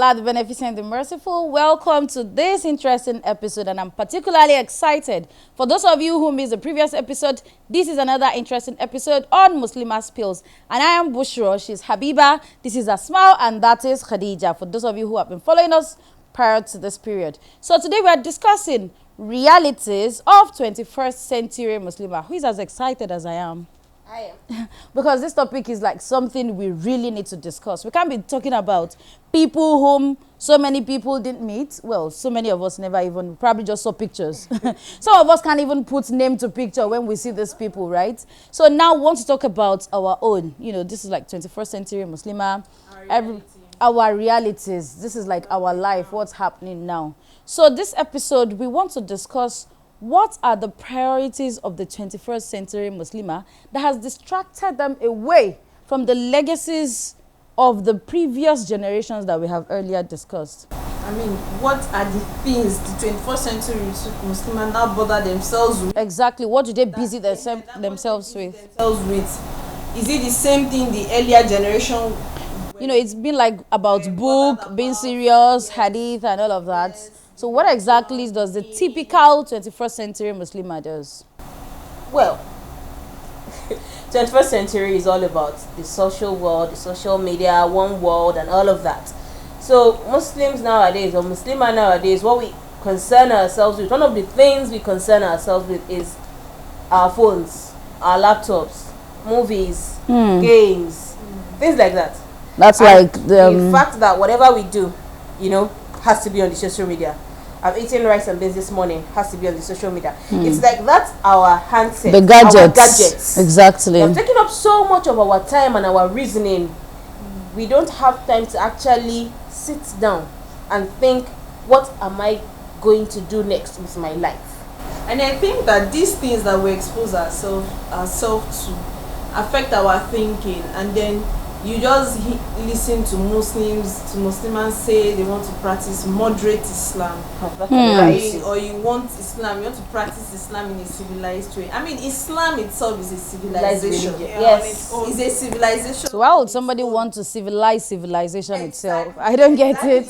Allah, the Beneficent, the Merciful. Welcome to this interesting episode, and I'm particularly excited. For those of you who missed the previous episode, this is another interesting episode on Muslimah Pills. And I am Bushra, she's Habiba, this is Asma, and that is Khadija, for those of you who have been following us prior to this period. So today we are discussing realities of 21st century Muslimah. Who is as excited as I am? I am. Because this topic is like something we really need to discuss. We can't be talking about people whom so many people didn't meet. Well, so many of us never even, probably just saw pictures. Some of us can't even put name to picture when we see these people, right? So now we want to talk about our own. You know, this is like 21st century Muslimah. Our realities. This is like our life, what's happening now. So this episode, we want to discuss what are the priorities of the 21st century Muslimah that has distracted them away from the legacies of the previous generations that we have earlier discussed. I mean, what are the things the 21st century Muslimah now bother themselves with? Exactly. What do they busy themselves with? Is it the same thing the earlier generation? You know, it's been like about book, being serious, hadith and all of that. Yes. So what exactly does the typical 21st century Muslimah does? Well, 21st century is all about the social world, the social media, one world and all of that. So Muslims nowadays, or Muslimah nowadays, what we concern ourselves with, one of the things we concern ourselves with is our phones, our laptops, movies, games, things like that. That's and like the fact that whatever we do, you know, has to be on the social media. I'm eating rice and beans this morning, has to be on the social media. It's like that's our handset, the gadgets. Our gadgets. Exactly. They're taking up so much of our time and our reasoning. We don't have time to actually sit down and think, what am I going to do next with my life? And I think that these things that we expose ourselves to affect our thinking, and then you just listen to Muslims say they want to practice moderate Islam. Right? Or you want Islam, you want to practice Islam in a civilized way. I mean, Islam itself is a civilization. Yes. It's a civilization. So why would somebody want to civilize civilization itself? I don't get it.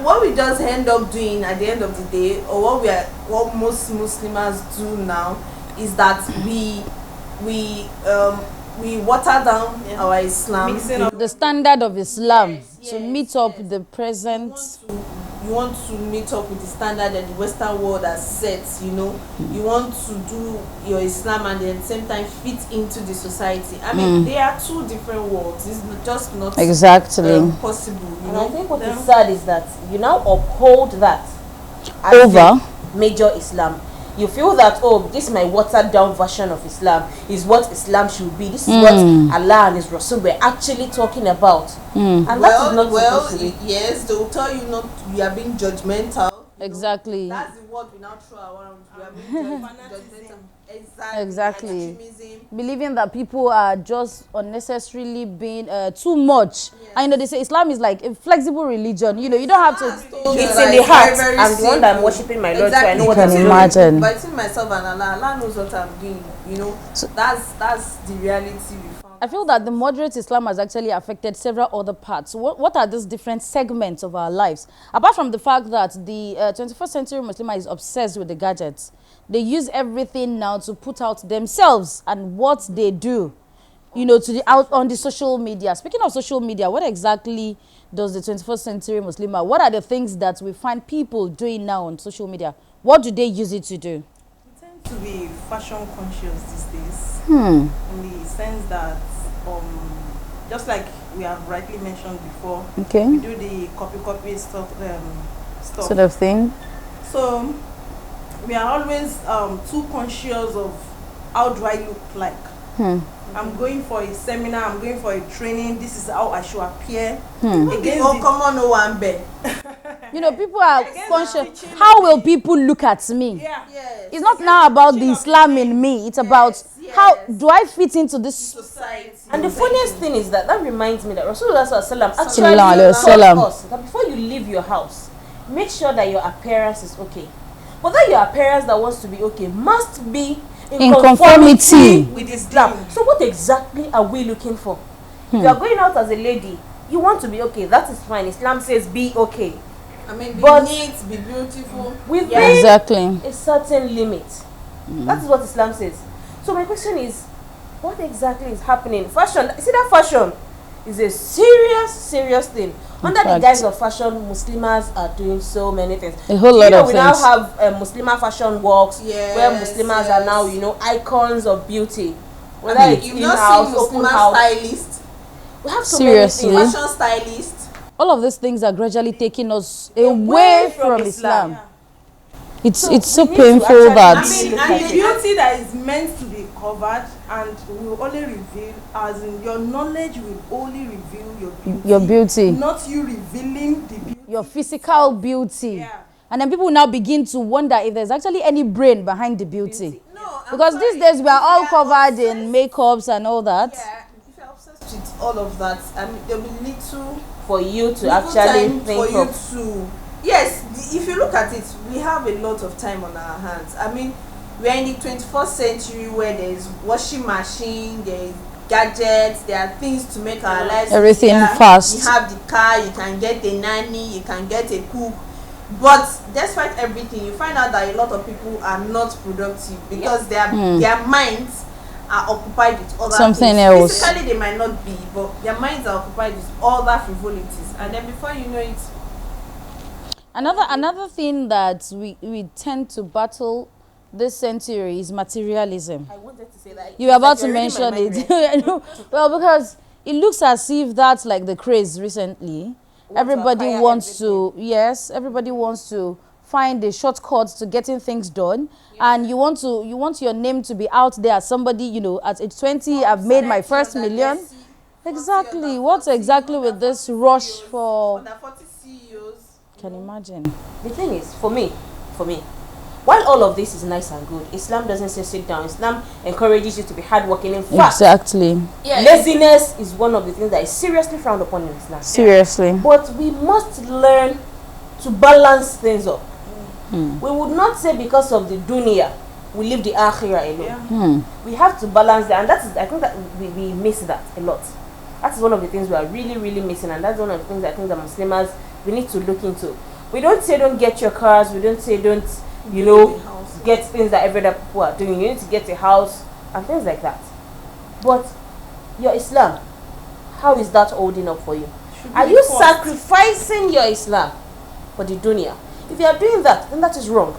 What we just end up doing at the end of the day, or what most Muslims do now, is that we water down our Islam. The standard of Islam to meet up the present. You want to meet up with the standard that the Western world has set, you know. You want to do your Islam and at the same time fit into the society. I mean, they are two different worlds. It's just not exactly possible. You and know? I think what is sad is that you now uphold that as over the major Islam. You feel that, oh, this is my watered down version of Islam, is what Islam should be. This is what Allah and His Rasul were actually talking about. And that is not supposed to be. Yes, they will tell you not, you are being judgmental. Exactly. That's the word we now throw around. We are being judgmental. Exactly. Believing that people are just unnecessarily being too much. And you know, they say Islam is like a flexible religion. You know, you don't have to. It's in the heart. I'm the one that I'm worshiping my Lord, so I know what I'm doing. Imagine. But between myself and Allah knows what I'm doing. You know, so that's the reality we found. I feel that the moderate Islam has actually affected several other parts. What are these different segments of our lives? Apart from the fact that the 21st century Muslimah is obsessed with the gadgets. They use everything now to put out themselves and what they do, you know, to the out on the social media. Speaking of social media, what exactly does the 21st century Muslimah, what are the things that we find people doing now on social media? What do they use it to do? We tend to be fashion conscious these days. In the sense that, just like we have rightly mentioned before, we do the copy stuff. Sort of thing. So we are always too conscious of how do I look like. I'm going for a seminar, I'm going for a training, this is how I should appear. You know, people are conscious. How will people look at me? Yes. It's not now about the Islam in me. It's about how do I fit into this society. And the funniest thing is that reminds me that Rasulullah Sallallahu actually Sallallahu told us that before you leave your house, make sure that your appearance is okay. But that your appearance that wants to be okay must be in conformity with Islam. So what exactly are we looking for? If you are going out as a lady You want to be okay, that is fine. Islam says be okay. I mean, be But neat, be beautiful. Within Exactly. a certain limit. That is what Islam says. So my question is, what exactly is happening? Fashion, see, that fashion is a serious thing. Under the fact. guise of fashion, Muslims are doing so many things. A whole lot of We things. now have Muslimah fashion walks, Yes, where Muslims are now, icons of beauty. Whether it's You've in-house, not seen open Muslimah house. stylist, We have so Seriously? many things. fashion stylist. All of these things are gradually taking us away from Islam. It's so we need to painful actually that I mean, look And at the it. beauty that is meant to be covered and will only reveal, as in your knowledge will only reveal your beauty. your beauty, Not you revealing the beauty. your physical beauty. Yeah. And then people now begin to wonder if there's actually any brain behind the beauty. No, I'm Because sorry. these days we are all If covered you're in makeups and all that. Yeah, if you're obsessed with all of that, I mean, there'll be little For you to little actually time think for you of. to. Yes, if you look at it, we have a lot of time on our hands. I mean, we are in the 21st century where there's washing machine, there's gadgets, there are things to make our lives Everything easier. fast. You have the car, you can get a nanny, you can get a cook. But despite everything, you find out that a lot of people are not productive because their minds are occupied with other Something things. else. Physically, they might not be, but their minds are occupied with other frivolities. And then before you know it, Another thing that we tend to battle this century is materialism. I wanted to say that. You were about to You're reading my mention mind, it. right? I know. Well, because it looks as if that's like the craze recently. Everybody acquire wants to, yes, everybody wants to find the shortcuts to getting things done. And you want your name to be out there as somebody, at age 20, I've made my first million. Exactly. What's exactly with this rush for? under 40 CEOs. Can imagine. The thing is, for me, while all of this is nice and good, Islam doesn't say sit down. Islam encourages you to be hardworking. In fact, Exactly. laziness is one of the things that is seriously frowned upon in Islam. Seriously. But we must learn to balance things up. We would not say because of the dunya we leave the akhirah alone. We have to balance that, and that is, I think that we miss that a lot. That is one of the things we are really missing, and that's one of the things I think that Muslims we need to look into. We don't say don't get your cars. We don't say don't get things that every other people are doing. You need to get a house and things like that. But your Islam, how is that holding up for you? Are you sacrificing your Islam for the dunya? If you are doing that, then that is wrong.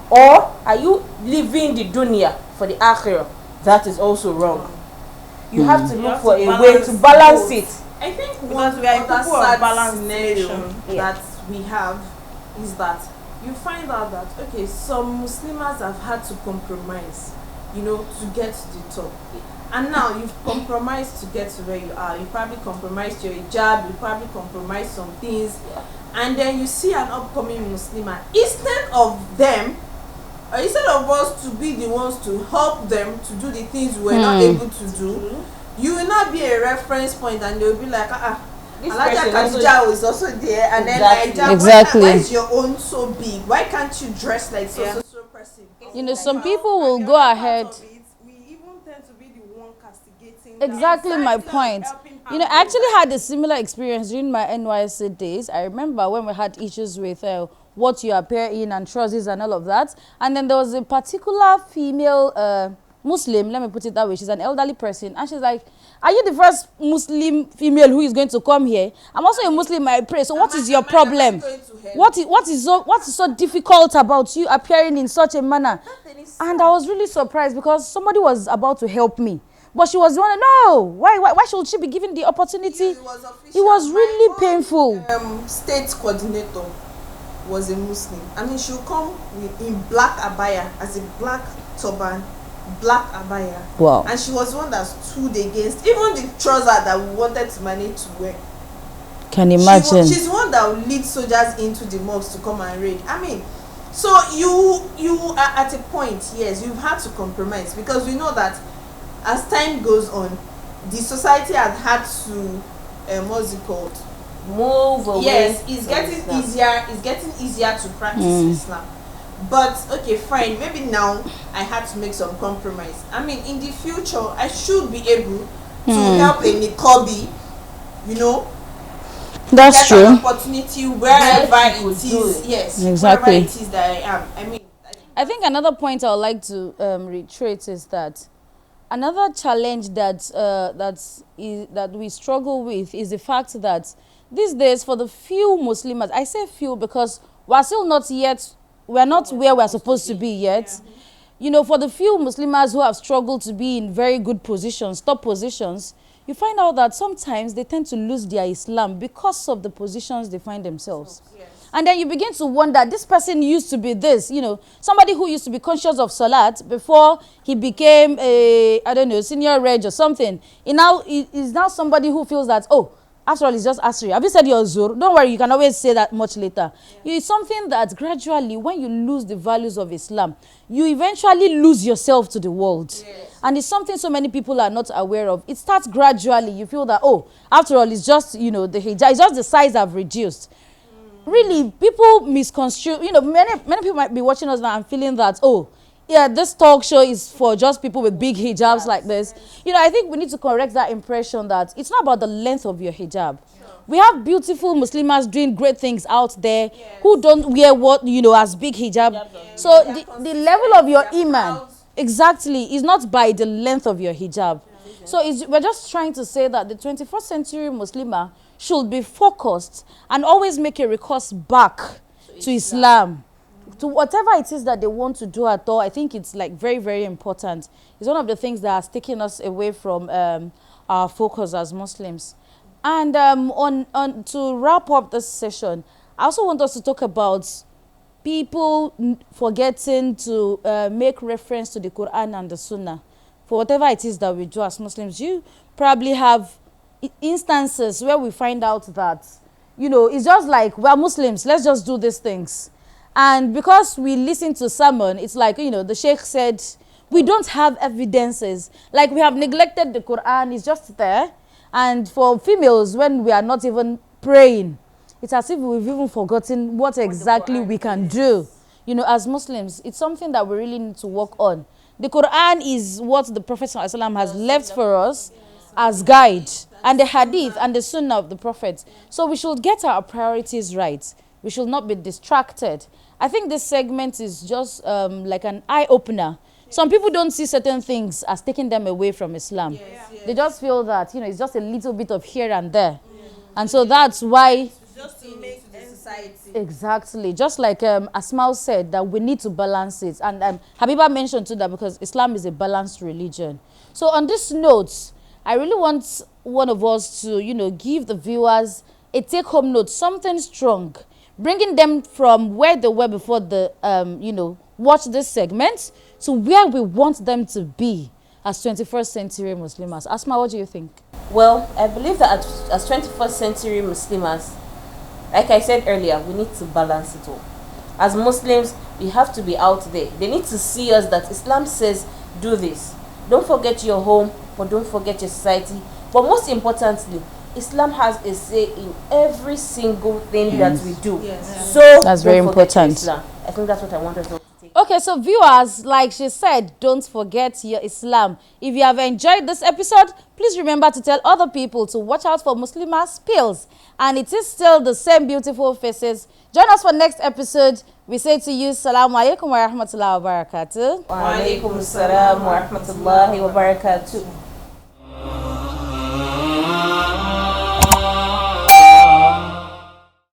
Or are you leaving the dunya for the akhirah? That is also wrong. You have to look for a way to balance it. I think Because one we are other people of sad balanced scenario nation. that we have is that you find out that okay, some Muslims have had to compromise, to get to the top. And now you've compromised to get to where you are. You probably compromised your hijab, you probably compromised some things, and then you see an upcoming Muslimah. Instead of us to be the ones to help them to do the things we're not able to do, you will not be a reference point, and they'll be like, Alaja Khadija is also there, and then Exactly. Why is your own so big? Why can't you dress like so person? Some people will go ahead. We even tend to be the one castigating. Exactly my point. I actually had a similar experience during my NYSC days. I remember when we had issues with what you appear in and trousers and all of that. And then there was a particular female Muslim, let me put it that way. She's an elderly person. And she's like, are you the first Muslim female who is going to come here? I'm also a Muslim, I pray. So what is your problem? What is so difficult about you appearing in such a manner? And I was really surprised because somebody was about to help me. But she was the one, no, why should she be given the opportunity? It was really painful. State coordinator was a Muslim. I mean, she'll come in black abaya, as a black turban, black abaya. Wow. And she was one that stood against even the trouser that we wanted to manage to wear. Can imagine. She's one that will lead soldiers into the mosque to come and raid. I mean, so you are at a point, yes, you've had to compromise, because we know that as time goes on, the society has had to what's it called? Move away. Yes, it's from getting Islam. easier. It's getting easier to practice Islam. But okay, fine. Maybe now I had to make some compromise. I mean, in the future, I should be able to help a niqabi you know, That's get an true. opportunity wherever Yes, you it could do is. it. Yes, Exactly. wherever it is that I am. I mean, I think another point I would like to reiterate is that another challenge that we struggle with is the fact that these days, for the few Muslims, I say few because we're still not yet, we're not where we're supposed to be yet. You know, for the few Muslims who have struggled to be in very good positions, top positions, you find out that sometimes they tend to lose their Islam because of the positions they find themselves. And then you begin to wonder, this person used to be this, you know, somebody who used to be conscious of Salat before he became a, I don't know, senior reg or something. He is now somebody who feels that, oh, after all, it's just Asri. Have you said your Zur? Don't worry, you can always say that much later. It's something that gradually, when you lose the values of Islam, you eventually lose yourself to the world. And it's something so many people are not aware of. It starts gradually. You feel that, oh, after all, it's just, you know, the hijab, it's just the size have reduced. Really, people misconstrue, you know, many people might be watching us now and feeling that, oh, yeah, this talk show is for just people with big hijabs like this. You know, I think we need to correct that impression that it's not about the length of your hijab. We have beautiful Muslims doing great things out there who don't wear what, you know, as big hijab. So the level of your iman, exactly, is not by the length of your hijab. So we're just trying to say that the 21st century Muslimah should be focused and always make a recourse back to Islam. To whatever it is that they want to do at all. I think it's like very, very important. It's one of the things that has taken us away from our focus as Muslims. And on to wrap up this session, I also want us to talk about people forgetting to make reference to the Quran and the Sunnah for whatever it is that we do as Muslims. You probably have instances where we find out that, you know, it's just like, we're Muslims, let's just do these things. And because we listen to sermon, it's like, you know, the sheikh said, we don't have evidences. Like, we have neglected the Quran, it's just there. And for females, when we are not even praying, it's as if we've even forgotten what exactly we can do. You know, as Muslims, it's something that we really need to work on. The Quran is what the Prophet ﷺ has left for us as guide, and the hadith and the sunnah of the Prophet. So we should get our priorities right. We should not be distracted. I think this segment is just like an eye-opener. Some people don't see certain things as taking them away from Islam. They just feel that, you know, it's just a little bit of here and there. And so that's why... just to make society. Exactly. Just like Asmal said, that we need to balance it. And Habiba mentioned too that because Islam is a balanced religion. So on this note, I really want one of us to, you know, give the viewers a take-home note, something strong, bringing them from where they were before the, you know, watch this segment to where we want them to be as 21st century Muslims. Asma, what do you think? Well, I believe that as 21st century Muslims, like I said earlier, we need to balance it all. As Muslims, we have to be out there. They need to see us that Islam says, do this. Don't forget your home, but don't forget your society. But most importantly, Islam has a say in every single thing that we do. So that's very important. Islam. I think that's what I wanted to take. Okay, so viewers, like she said, don't forget your Islam. If you have enjoyed this episode, please remember to tell other people to watch out for Muslimah spills. And it is still the same beautiful faces. Join us for next episode. We say to you, Assalamu alaikum wa rahmatullahi wa barakatuh. Wa alaikum assalam wa rahmatullahi wa barakatuh.